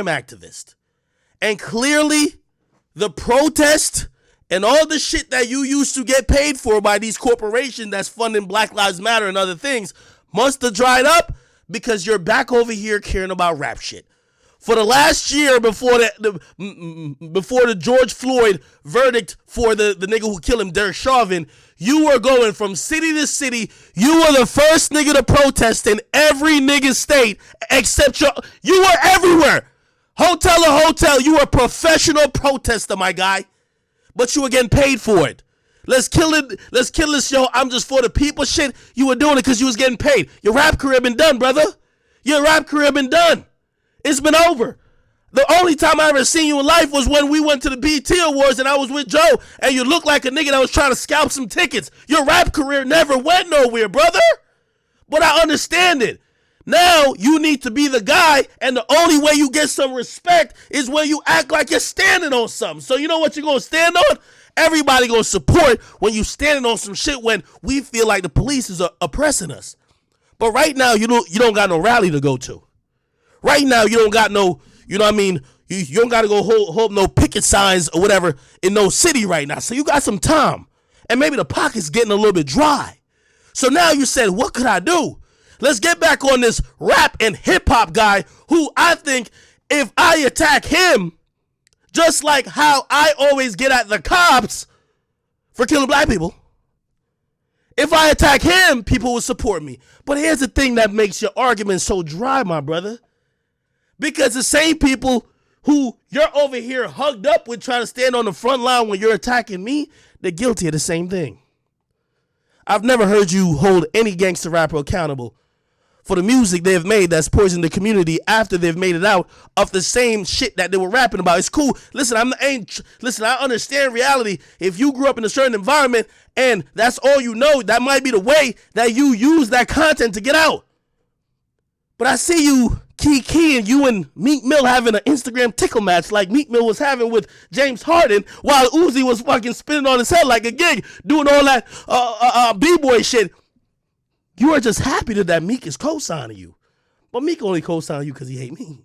activist. And clearly, the protest and all the shit that you used to get paid for by these corporations that's funding Black Lives Matter and other things must have dried up because you're back over here caring about rap shit. For the last year before the George Floyd verdict for the nigga who killed him, Derek Chauvin, you were going from city to city. You were the first nigga to protest in every nigga state except you were everywhere. Hotel to hotel, you were a professional protester, my guy. But you were getting paid for it. Let's kill it. Let's kill this, yo. I'm just for the people shit. You were doing it because you was getting paid. Your rap career been done, brother. Your rap career been done. It's been over. The only time I ever seen you in life was when we went to the BET Awards and I was with Joe and you looked like a nigga that was trying to scalp some tickets. Your rap career never went nowhere, brother. But I understand it. Now you need to be the guy, and the only way you get some respect is when you act like you're standing on something. So you know what you're going to stand on? Everybody going to support when you standing on some shit when we feel like the police is oppressing us. But right now, you don't got no rally to go to. Right now, you don't got no, you know what I mean? You don't got to go hold no picket signs or whatever in no city right now. So you got some time. And maybe the pocket's getting a little bit dry. So now you said, what could I do? Let's get back on this rap and hip hop guy who I think if I attack him, just like how I always get at the cops for killing black people, if I attack him, people will support me. But here's the thing that makes your argument so dry, my brother. Because the same people who you're over here hugged up with trying to stand on the front line when you're attacking me, they're guilty of the same thing. I've never heard you hold any gangster rapper accountable for the music they've made that's poisoned the community after they've made it out of the same shit that they were rapping about. It's cool. Listen, I understand reality. If you grew up in a certain environment and that's all you know, that might be the way that you use that content to get out. But I see you key and you and Meek Mill having an Instagram tickle match like Meek Mill was having with James Harden while Uzi was fucking spinning on his head like a gig, doing all that b-boy shit. You are just happy that Meek is co-signing you. But Meek only co-signing you because he hate me.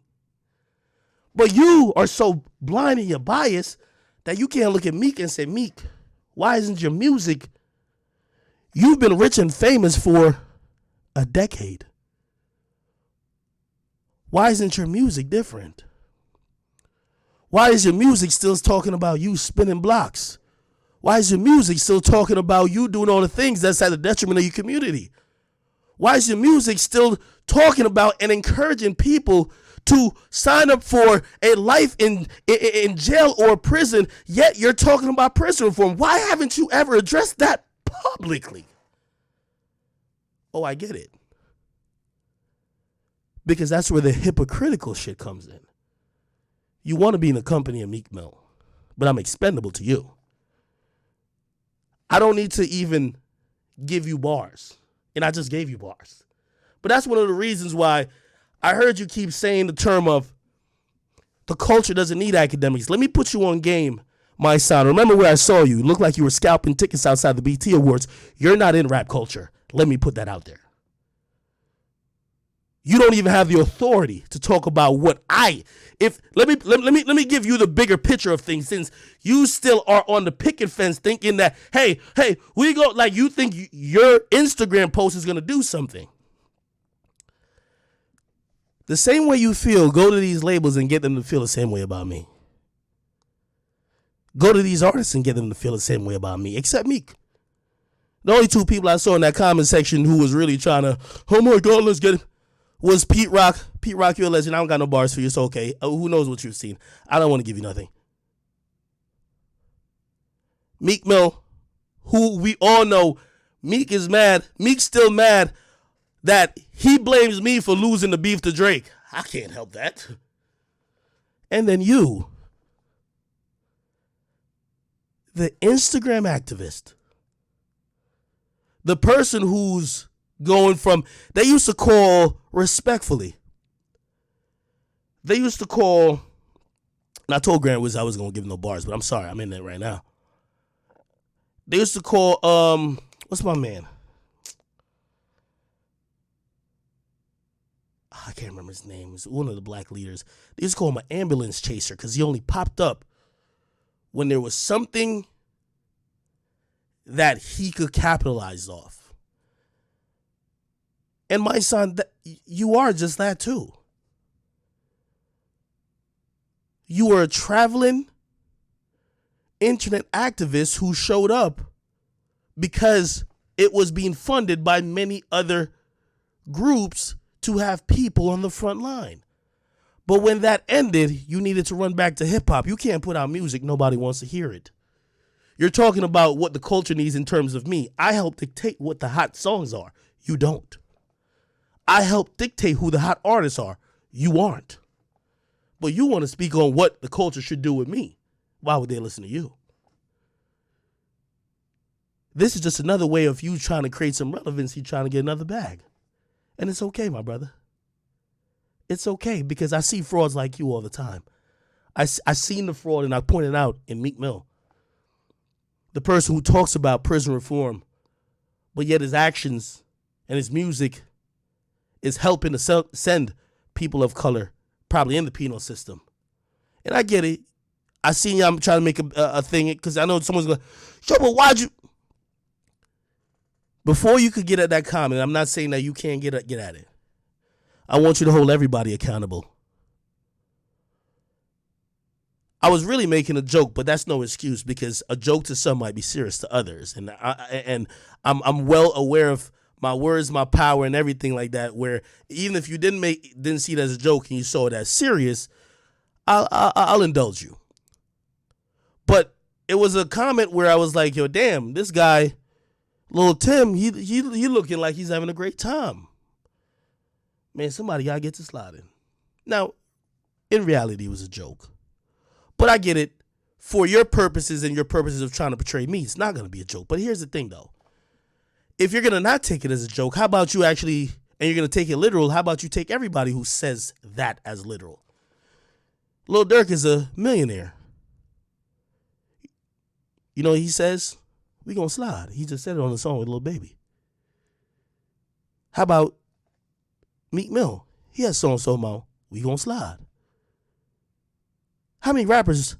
But you are so blind in your bias that you can't look at Meek and say, Meek, why isn't your music? You've been rich and famous for a decade. Why isn't your music different? Why is your music still talking about you spinning blocks? Why is your music still talking about you doing all the things that's at the detriment of your community? Why is your music still talking about and encouraging people to sign up for a life in jail or prison, yet you're talking about prison reform? Why haven't you ever addressed that publicly? Oh, I get it. Because that's where the hypocritical shit comes in. You want to be in the company of Meek Mill, but I'm expendable to you. I don't need to even give you bars. And I just gave you bars. But that's one of the reasons why I heard you keep saying the term of the culture doesn't need academics. Let me put you on game, Mysonne. Remember where I saw you. You looked like you were scalping tickets outside the BT Awards. You're not in rap culture. Let me put that out there. You don't even have the authority to talk about what let me give you the bigger picture of things, since you still are on the picket fence thinking that, hey, we go, like you think your Instagram post is going to do something. The same way you feel, go to these labels and get them to feel the same way about me. Go to these artists and get them to feel the same way about me, except Meek. The only two people I saw in that comment section who was really trying to, oh my God, let's get it, was Pete Rock. Pete Rock, you're a legend. I don't got no bars for you. It's okay. Who knows what you've seen? I don't want to give you nothing. Meek Mill, who we all know, Meek is mad. Meek's still mad that he blames me for losing the beef to Drake. I can't help that. And then you, the Instagram activist, the person who's going from, they used to call respectfully. They used to call, and I told Grant Wiz I was going to give him no bars, but I'm sorry, I'm in there right now. They used to call, what's my man? I can't remember his name. It was one of the black leaders. They used to call him an ambulance chaser because he only popped up when there was something that he could capitalize off. And my son, you are just that too. You were a traveling internet activist who showed up because it was being funded by many other groups to have people on the front line. But when that ended, you needed to run back to hip hop. You can't put out music. Nobody wants to hear it. You're talking about what the culture needs in terms of me. I help dictate what the hot songs are. You don't. I help dictate who the hot artists are. You aren't. But you want to speak on what the culture should do with me. Why would they listen to you? This is just another way of you trying to create some relevancy, trying to get another bag. And it's okay, my brother. It's okay because I see frauds like you all the time. I seen the fraud and I pointed out in Meek Mill. The person who talks about prison reform, but yet his actions and his music is helping to send people of color probably in the penal system. And I get it. I seen y'all trying to make a thing because I know someone's going, yo, but why'd you? Before you could get at that comment, I'm not saying that you can't get at it. I want you to hold everybody accountable. I was really making a joke, but that's no excuse because a joke to some might be serious to others. And I'm well aware of my words, my power, and everything like that, where even if you didn't see it as a joke and you saw it as serious, I'll indulge you. But it was a comment where I was like, yo, damn, this guy, Lil Tim, he looking like he's having a great time. Man, somebody gotta get to sliding. Now, in reality, it was a joke. But I get it. For your purposes and your purposes of trying to portray me, it's not going to be a joke. But here's the thing, though. If you're going to not take it as a joke, how about you actually, and you're going to take it literal, how about you take everybody who says that as literal? Lil Durk is a millionaire. You know what he says? We going to slide. He just said it on the song with Lil Baby. How about Meek Mill? He has so-and-so about, we going to slide. How many rappers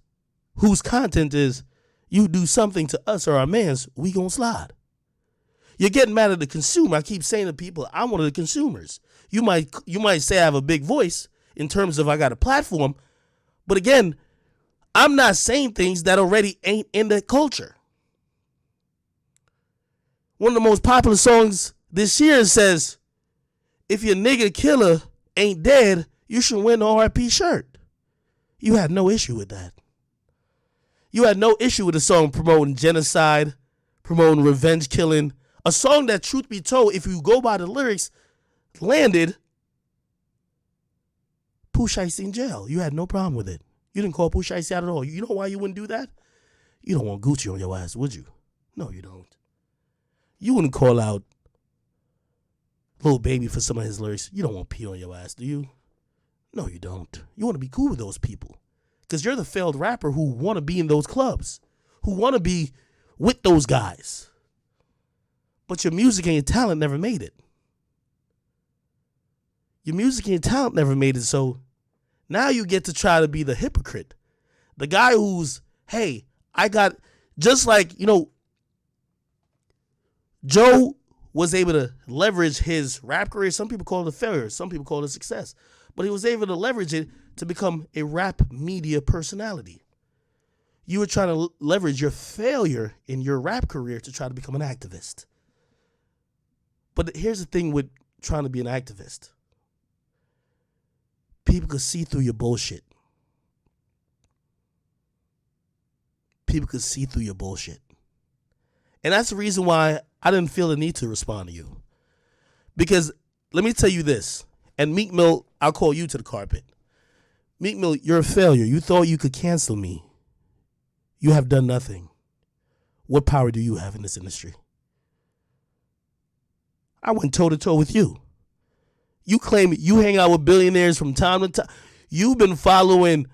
whose content is you do something to us or our mans, we gonna slide? You're getting mad at the consumer. I keep saying to people, I'm one of the consumers. You might say I have a big voice in terms of I got a platform, but again, I'm not saying things that already ain't in the culture. One of the most popular songs this year says, if your nigga killer ain't dead, you should win the RIP shirt. You had no issue with that. You had no issue with a song promoting genocide, promoting revenge killing. A song that, truth be told, if you go by the lyrics, landed Pooh Shiesty in jail. You had no problem with it. You didn't call Pooh Shiesty out at all. You know why you wouldn't do that? You don't want Gucci on your ass, would you? No, you don't. You wouldn't call out Lil Baby for some of his lyrics. You don't want P on your ass, do you? No, you don't. You want to be cool with those people because you're the failed rapper who want to be in those clubs, who want to be with those guys. But your music and your talent never made it. Your music and your talent never made it. So now you get to try to be the hypocrite. The guy who's, hey, I got, just like, you know, Joe was able to leverage his rap career. Some people call it a failure. Some people call it a success. But he was able to leverage it to become a rap media personality. You were trying to leverage your failure in your rap career to try to become an activist. But here's the thing with trying to be an activist. People could see through your bullshit. People could see through your bullshit. And that's the reason why I didn't feel the need to respond to you. Because let me tell you this. And Meek Mill, I'll call you to the carpet. Meek Mill, you're a failure. You thought you could cancel me. You have done nothing. What power do you have in this industry? I went toe-to-toe with you. You claim you hang out with billionaires from time to time. You've been following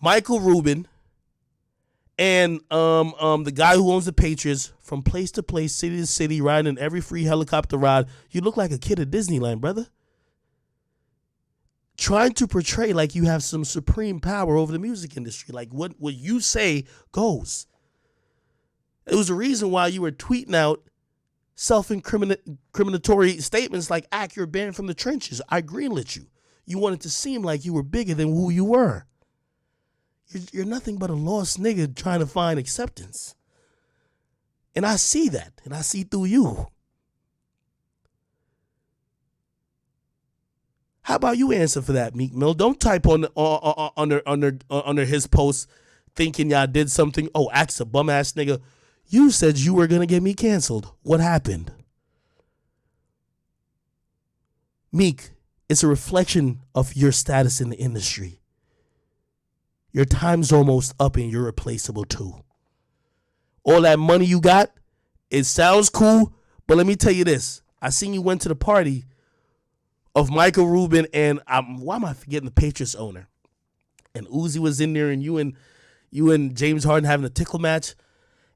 Michael Rubin and the guy who owns the Patriots from place to place, city to city, riding in every free helicopter ride. You look like a kid at Disneyland, brother. trying to portray like you have some supreme power over the music industry. Like what you say goes. It was the reason why you were tweeting out self-incriminatory statements like, Ack, you're banned from the trenches. I greenlit you. You wanted to seem like you were bigger than who you were. You're nothing but a lost nigga trying to find acceptance. And I see that, and I see through you. How about you answer for that, Meek Mill? Don't type on under his post thinking y'all did something. Oh, Ack's a bum ass nigga. You said you were gonna get me canceled. What happened? Meek, it's a reflection of your status in the industry. Your time's almost up and you're replaceable too. All that money you got, it sounds cool, but let me tell you this. I seen you went to the party of Michael Rubin and why am I forgetting the Patriots owner? And Uzi was in there and you and James Harden having a tickle match.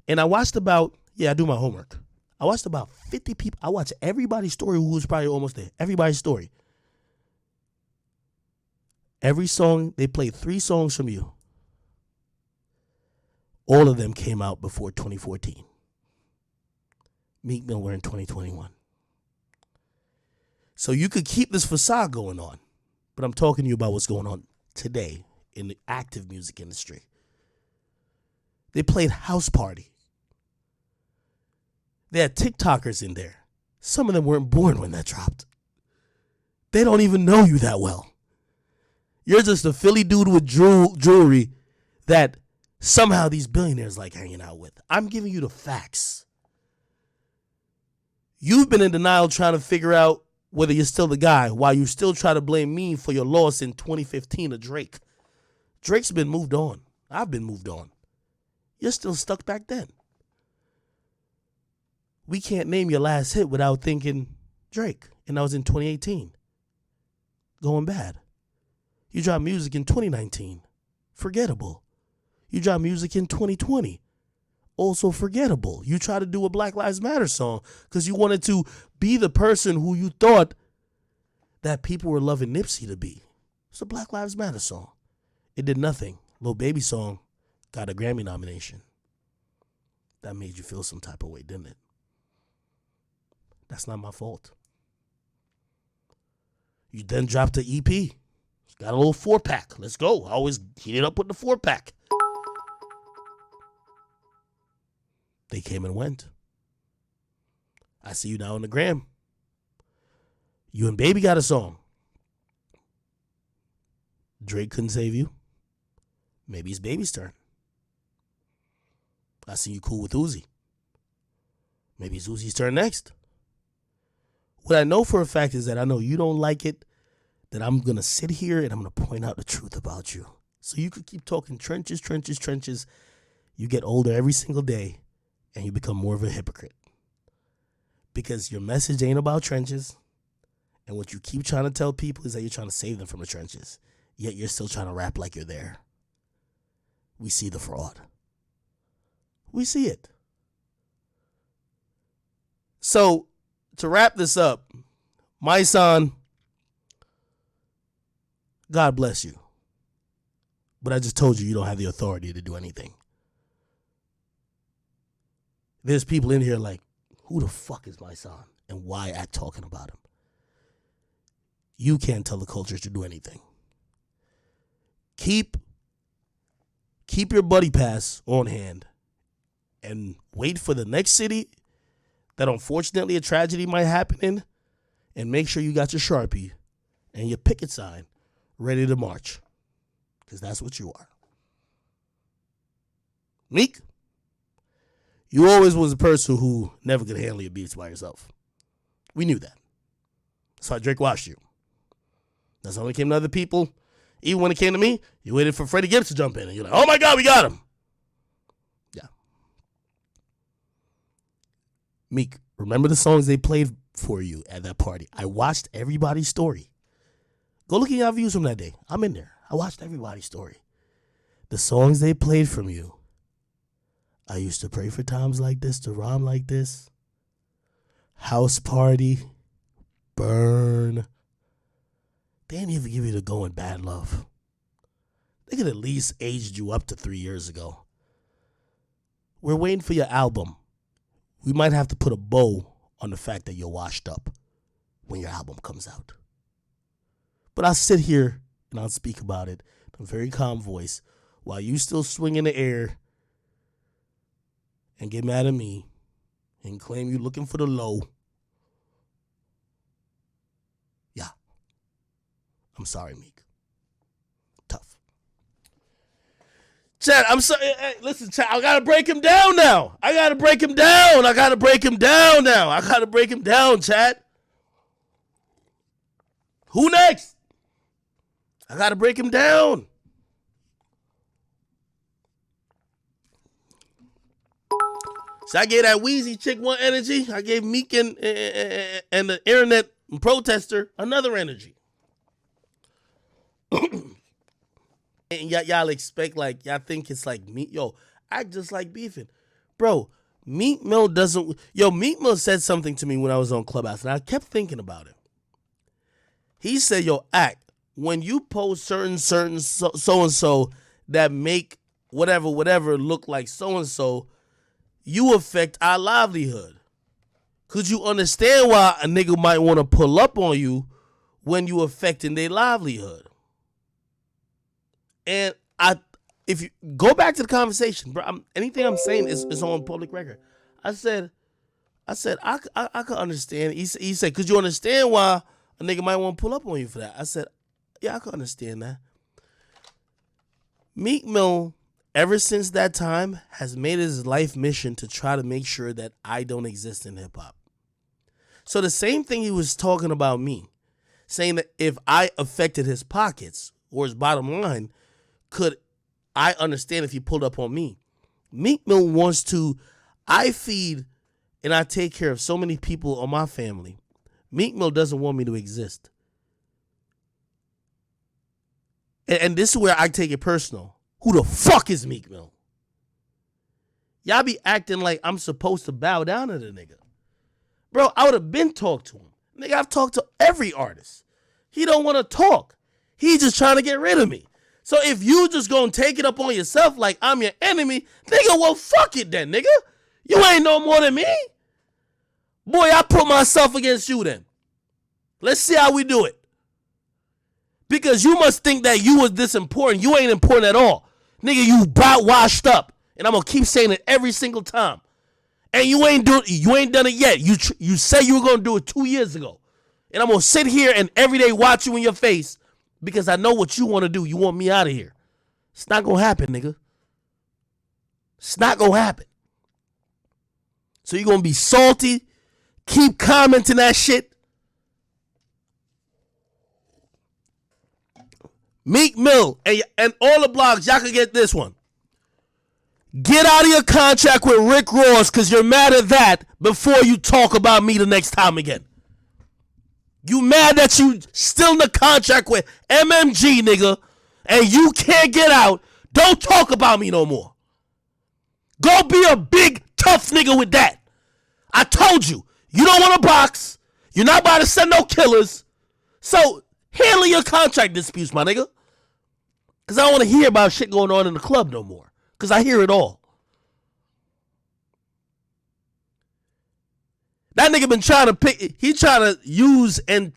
And I watched I do my homework. I watched about 50 people. I watched everybody's story who was probably almost there. Everybody's story. Every song, they played 3 songs from you. All of them came out before 2014. Meek Mill, we're in 2021. So you could keep this facade going on, but I'm talking to you about what's going on today in the active music industry. They played House Party. They had TikTokers in there. Some of them weren't born when that dropped. They don't even know you that well. You're just a Philly dude with jewelry that somehow these billionaires like hanging out with. I'm giving you the facts. You've been in denial trying to figure out whether you're still the guy while you still try to blame me for your loss in 2015 to Drake. Drake's been moved on. I've been moved on. You're still stuck back then. We can't name your last hit without thinking Drake, and that was in 2018. Going bad. You dropped music in 2019. Forgettable. You dropped music in 2020. Also forgettable. You tried to do a Black Lives Matter song because you wanted to be the person who you thought that people were loving Nipsey to be. It's a Black Lives Matter song. It did nothing. Lil Baby song got a Grammy nomination. That made you feel some type of way, didn't it? That's not my fault. You then dropped the EP. It's got a little 4-pack. Let's go. I always heat it up with the 4-pack. They came and went. I see you now on the gram. You and Baby got a song. Drake couldn't save you. Maybe it's Baby's turn. I see you cool with Uzi. Maybe it's Uzi's turn next. What I know for a fact is that I know you don't like it, that I'm going to sit here and I'm going to point out the truth about you. So you could keep talking trenches. You get older every single day and you become more of a hypocrite. Because your message ain't about trenches. And what you keep trying to tell people is that you're trying to save them from the trenches. Yet you're still trying to rap like you're there. We see the fraud. We see it. So, to wrap this up, Mysonne, God bless you. But I just told you don't have the authority to do anything. There's people in here like, who the fuck is Mysonne? And why act talking about him? You can't tell the culture to do anything. Keep your buddy pass on hand and wait for the next city that unfortunately a tragedy might happen in, and make sure you got your Sharpie and your picket sign ready to march, because that's what you are. Meek, you always was a person who never could handle your beats by yourself. We knew that. That's why Drake watched you. That's why when it came to other people, even when it came to me, you waited for Freddie Gibbs to jump in, and you're like, oh my God, we got him. Yeah. Meek, remember the songs they played for you at that party? I watched everybody's story. Go look at your views from that day. I'm in there. I watched everybody's story. The songs they played from you. I used to pray for times like this, to rhyme like this. House Party. Burn. They didn't even give you the going bad love. They could at least aged you up to 3 years ago. We're waiting for your album. We might have to put a bow on the fact that you're washed up when your album comes out. But I'll sit here and I'll speak about it in a very calm voice while you still swing in the air and get mad at me and claim you're looking for the low. Yeah. I'm sorry, Meek. Tough. Chad, I'm sorry. Hey, listen, Chad, I gotta break him down now. I gotta break him down, Chad. Who next? I gotta break him down. So I gave that Wheezy chick one energy. I gave Meek and the internet protester another energy. And y'all expect, like, y'all think it's like Meek. Yo, act just like beefing. Bro, Meek Mill doesn't. Yo, Meek Mill said something to me when I was on Clubhouse, and I kept thinking about it. He said, yo, act, when you post certain so-and-so that make whatever look like so-and-so, you affect our livelihood. Could you understand why a nigga might want to pull up on you when you affecting their livelihood? And if you go back to the conversation, bro, anything I'm saying is on public record. I said I could understand. He said, could you understand why a nigga might want to pull up on you for that? I said, yeah, I could understand that. Meek Mill, ever since that time, has made it his life mission to try to make sure that I don't exist in hip hop. So the same thing he was talking about me, saying that if I affected his pockets or his bottom line, could I understand if he pulled up on me? Meek Mill wants to, I feed and I take care of so many people on my family. Meek Mill doesn't want me to exist. And this is where I take it personal. Who the fuck is Meek Mill? Y'all be acting like I'm supposed to bow down to the nigga. Bro, I would have been talked to him. Nigga, I've talked to every artist. He don't want to talk. He just trying to get rid of me. So if you just gonna take it up on yourself like I'm your enemy, nigga, well, fuck it then, nigga. You ain't no more than me. Boy, I put myself against you then. Let's see how we do it. Because you must think that you was this important. You ain't important at all. Nigga, you about washed up. And I'm gonna keep saying it every single time. And you ain't done it yet. You said you were gonna do it 2 years ago. And I'm gonna sit here and every day watch you in your face because I know what you want to do. You want me out of here. It's not gonna happen, nigga. It's not gonna happen. So you're gonna be salty, keep commenting that shit. Meek Mill and all the blogs, y'all can get this one. Get out of your contract with Rick Ross because you're mad at that before you talk about me the next time again. You mad that you still in the contract with MMG, nigga, and you can't get out. Don't talk about me no more. Go be a big, tough nigga with that. I told you, you don't want to box. You're not about to send no killers. So handle your contract disputes, my nigga. Because I don't want to hear about shit going on in the club no more. Because I hear it all. That nigga been trying to pick, he trying to use and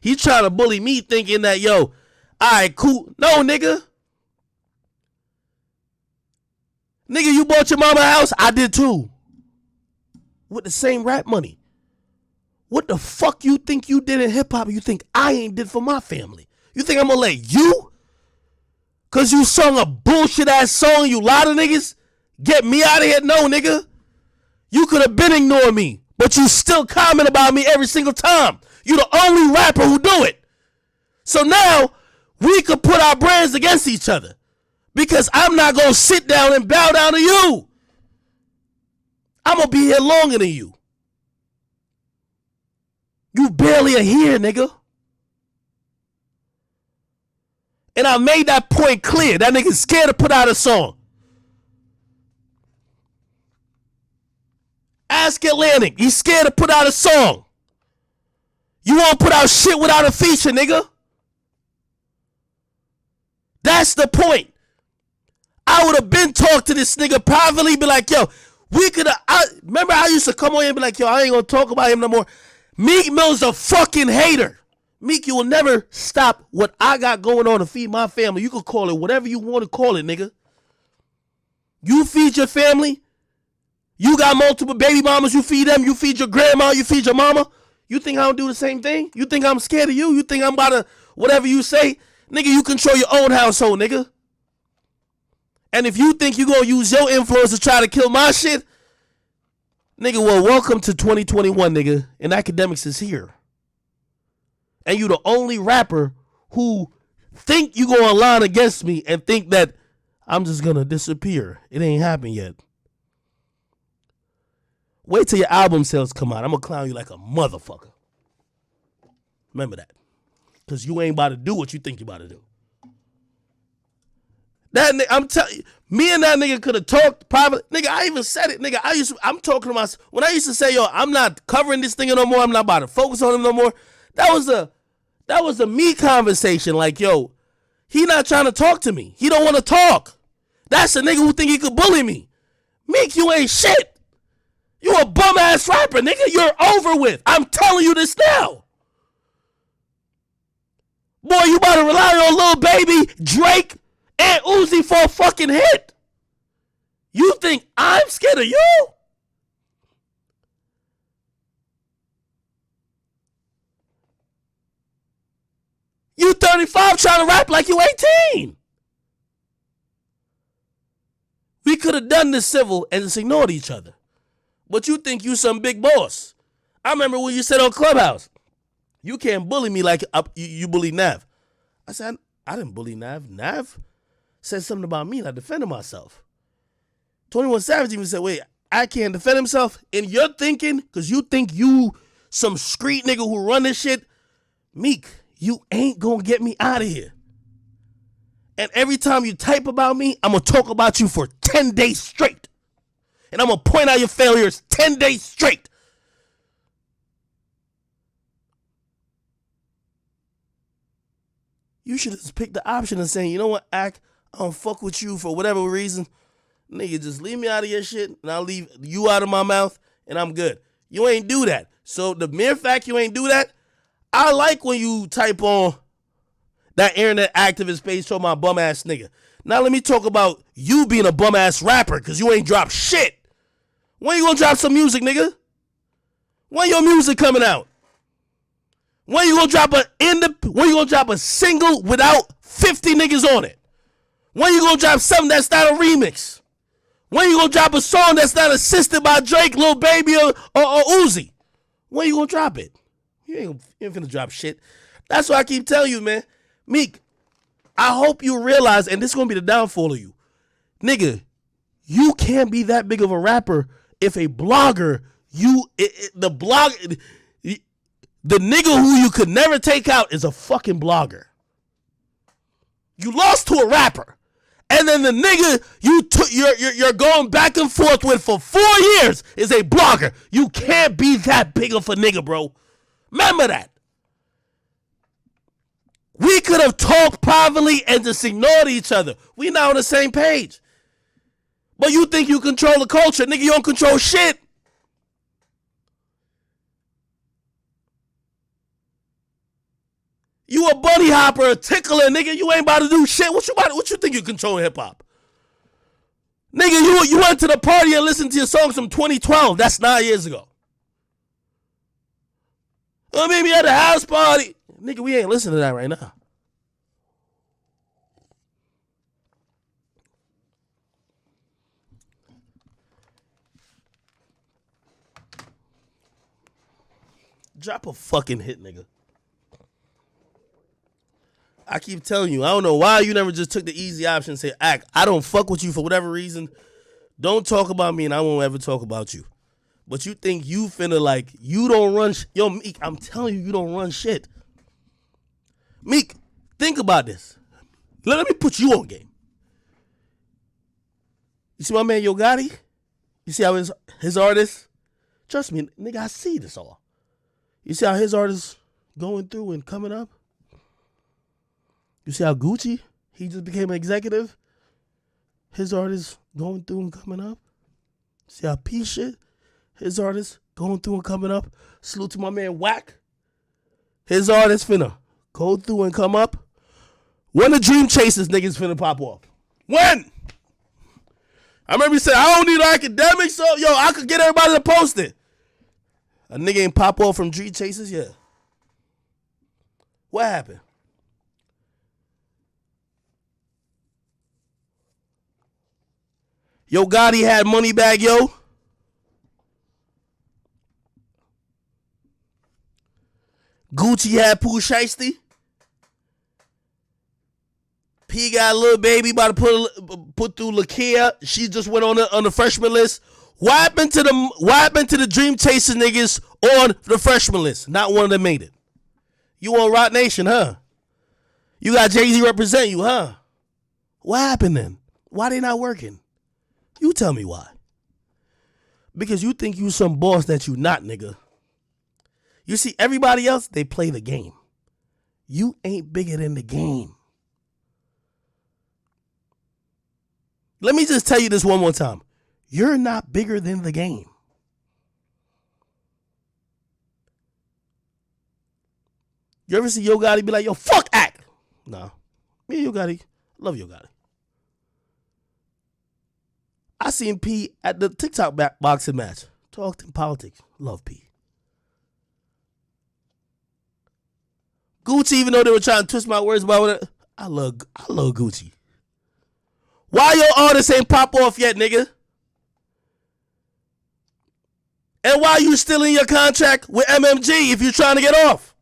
he trying to bully me thinking that, yo, all right, cool. No, nigga. Nigga, you bought your mama a house? I did too. With the same rap money. What the fuck you think you did in hip hop you think I ain't did for my family? You think I'm gonna let you? Cause you sung a bullshit ass song, you lie to niggas? Get me out of here? No, nigga. You could have been ignoring me, but you still comment about me every single time. You the only rapper who do it. So now we could put our brands against each other because I'm not gonna sit down and bow down to you. I'm gonna be here longer than you. You barely are here, nigga. And I made that point clear. That nigga's scared to put out a song. Ask Atlantic. He's scared to put out a song. You won't put out shit without a feature, nigga. That's the point. I would have been talked to this nigga privately, be like, yo, we could have. Remember, I used to come on here and be like, yo, I ain't gonna talk about him no more. Meek Mill's a fucking hater. Meek, you will never stop what I got going on to feed my family. You could call it whatever you want to call it, nigga. You feed your family. You got multiple baby mamas. You feed them. You feed your grandma. You feed your mama. You think I don't do the same thing? You think I'm scared of you? You think I'm about to, whatever you say? Nigga, you control your own household, nigga. And if you think you gonna use your influence to try to kill my shit, nigga, well, welcome to 2021, nigga. And Akademiks is here. And you the only rapper who think you gonna align against me and think that I'm just gonna disappear. It ain't happened yet. Wait till your album sales come out. I'm gonna clown you like a motherfucker. Remember that. Because you ain't about to do what you think you about to do. That nigga, I'm telling you, me and that nigga could have talked privately. Nigga, I even said it. Nigga, I'm talking to myself. When I used to say, yo, I'm not covering this thing no more. I'm not about to focus on him no more. That was a me conversation. Like, yo, he not trying to talk to me. He don't want to talk. That's a nigga who think he could bully me. Meek, you ain't shit. You a bum ass rapper, nigga. You're over with. I'm telling you this now. Boy, you about to rely on Lil Baby, Drake, and Uzi for a fucking hit. You think I'm scared of you? You 35 trying to rap like you 18. We could have done this civil and just ignored each other. But you think you some big boss. I remember when you said on Clubhouse, you can't bully me like you bully Nav. I said, I didn't bully Nav. Nav said something about me and I defended myself. 21 Savage even said, wait, I can't defend himself? And you're thinking, because you think you some street nigga who run this shit, Meek, you ain't gonna get me out of here. And every time you type about me, I'm gonna talk about you for 10 days straight. And I'm gonna point out your failures 10 days straight. You should have just picked the option of saying, you know what, I don't fuck with you for whatever reason. Nigga, just leave me out of your shit and I'll leave you out of my mouth and I'm good. You ain't do that. So the mere fact you ain't do that, I like when you type on that internet activist page to my bum ass nigga. Now let me talk about you being a bum ass rapper because you ain't dropped shit. When you gonna drop some music, nigga? When your music coming out? When you gonna drop a single without 50 niggas on it? When you gonna drop something that's not a remix? When you gonna drop a song that's not assisted by Drake, Lil Baby, or Uzi? When you gonna drop it? You ain't finna drop shit. That's why I keep telling you, man. Meek, I hope you realize, and this is gonna be the downfall of you. Nigga, you can't be that big of a rapper if a blogger, the nigga who you could never take out is a fucking blogger. You lost to a rapper. And then the nigga you're going back and forth with for 4 years is a blogger. You can't be that big of a nigga, bro. Remember that. We could have talked privately and just ignored each other. We now on the same page. But you think you control the culture. Nigga, you don't control shit. You a bunny hopper, a tickler, nigga. You ain't about to do shit. What you think you control hip hop? Nigga, you went to the party and listened to your songs from 2012. That's 9 years ago. Oh, maybe at a house party. Nigga, we ain't listening to that right now. Drop a fucking hit, nigga. I keep telling you, I don't know why you never just took the easy option and say, Act, I don't fuck with you for whatever reason. Don't talk about me and I won't ever talk about you. But you think you finna like, you don't run, yo, Meek, I'm telling you, you don't run shit. Meek, think about this. Let me put you on game. You see my man Yo Gotti? You see how his artists, trust me, nigga, I see this all. You see how his artists going through and coming up? You see how Gucci, He just became an executive. His artists going through and coming up. See how P shit? His artists going through and coming up. Salute to my man Whack. His artists finna go through and come up. When the Dream Chasers niggas finna pop off? When? I remember you said, I don't need Academics, so yo, I could get everybody to post it. A nigga ain't pop off from Dream Chasers? Yeah. What happened? Yo Gotti had money bag, yo. Gucci had Pooh Shiesty. P got a little baby about to put through Lakia. She just went on the freshman list. What happened to the Dream Chaser niggas on the freshman list? Not one of them made it. You on Rock Nation, huh? You got Jay-Z represent you, huh? What happened then? Why they not working? You tell me why. Because you think you some boss that you not, nigga. You see, everybody else, they play the game. You ain't bigger than the game. Let me just tell you this one more time. You're not bigger than the game. You ever see Yo Gotti be like, yo, fuck act? No. Me and Yo Gotti, love Yo Gotti. I seen P at the TikTok boxing match. Talked in politics. Love P. Gucci, even though they were trying to twist my words about it, I love Gucci. Why your artists ain't pop off yet, nigga? And why you still in your contract with MMG if you're trying to get off?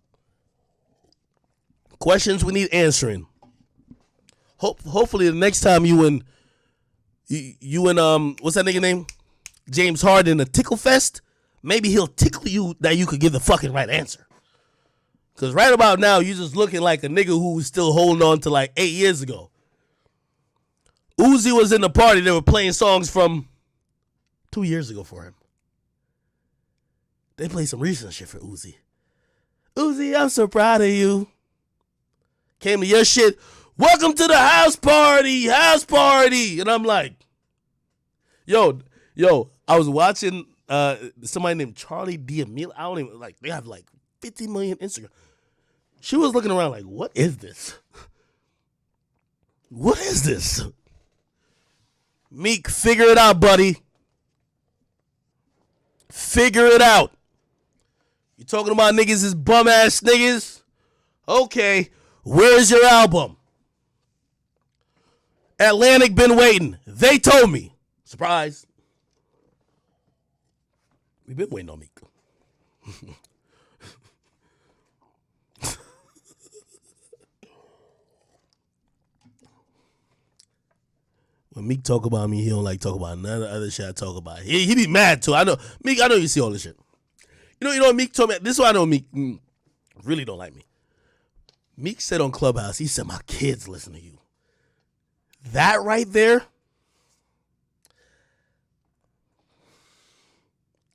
Questions we need answering. Hopefully the next time you and what's that nigga name? James Harden, a tickle fest, maybe he'll tickle you that you could give the fucking right answer. Because right about now, you just looking like a nigga who's still holding on to like 8 years ago. Uzi was in the party. They were playing songs from 2 years ago for him. They played some recent shit for Uzi. Uzi, I'm so proud of you. Came to your shit. Welcome to the house party. And I'm like, yo, I was watching somebody named Charlie D'Amelio. I don't even, like, they have like 50 million Instagram. She was looking around like, what is this? What is this? Meek, figure it out, buddy. Figure it out. You talking about niggas is bum ass niggas? Okay, where's your album? Atlantic been waiting. They told me. Surprise. We've been waiting on Meek. When Meek talk about me, he don't like talk about none of the other shit I talk about. He be mad too. I know Meek. I know you see all this shit. You know what Meek told me. This is why I know Meek really don't like me. Meek said on Clubhouse, he said my kids listen to you. That right there,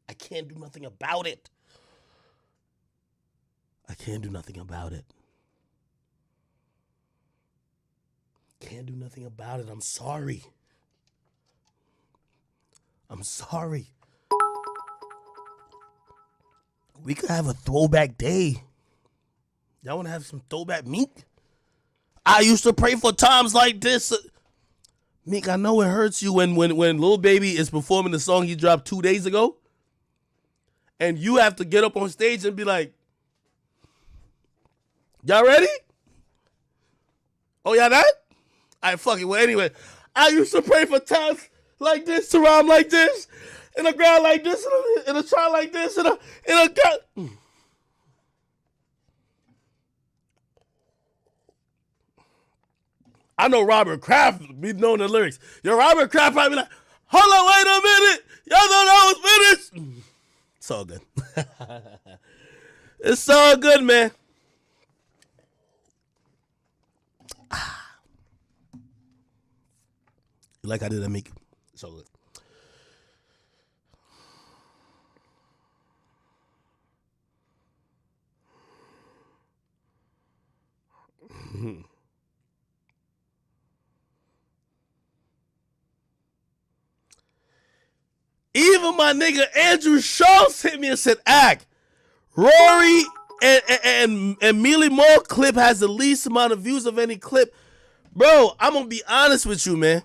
I can't do nothing about it. Can't do nothing about it. I'm sorry. We could have a throwback day. Y'all want to have some throwback Meek? I used to pray for times like this. Meek, I know it hurts you when Lil Baby is performing the song he dropped 2 days ago. And you have to get up on stage and be like, y'all ready? Oh, y'all not? All right, fuck it. Well, anyway, I used to pray for times like this, to rhyme like this, in a ground like this, in a child like this, in a gut. I know Robert Kraft be knowing the lyrics. Yo, Robert Kraft probably be like, hold on, wait a minute. Y'all thought I was finished. It's all good. It's all good, man. Like I did, I make it's all good. even my nigga Andrew Schultz hit me and said, Ack, Rory and Mealy Mo clip has the least amount of views of any clip. Bro, I'm gonna be honest with you, man.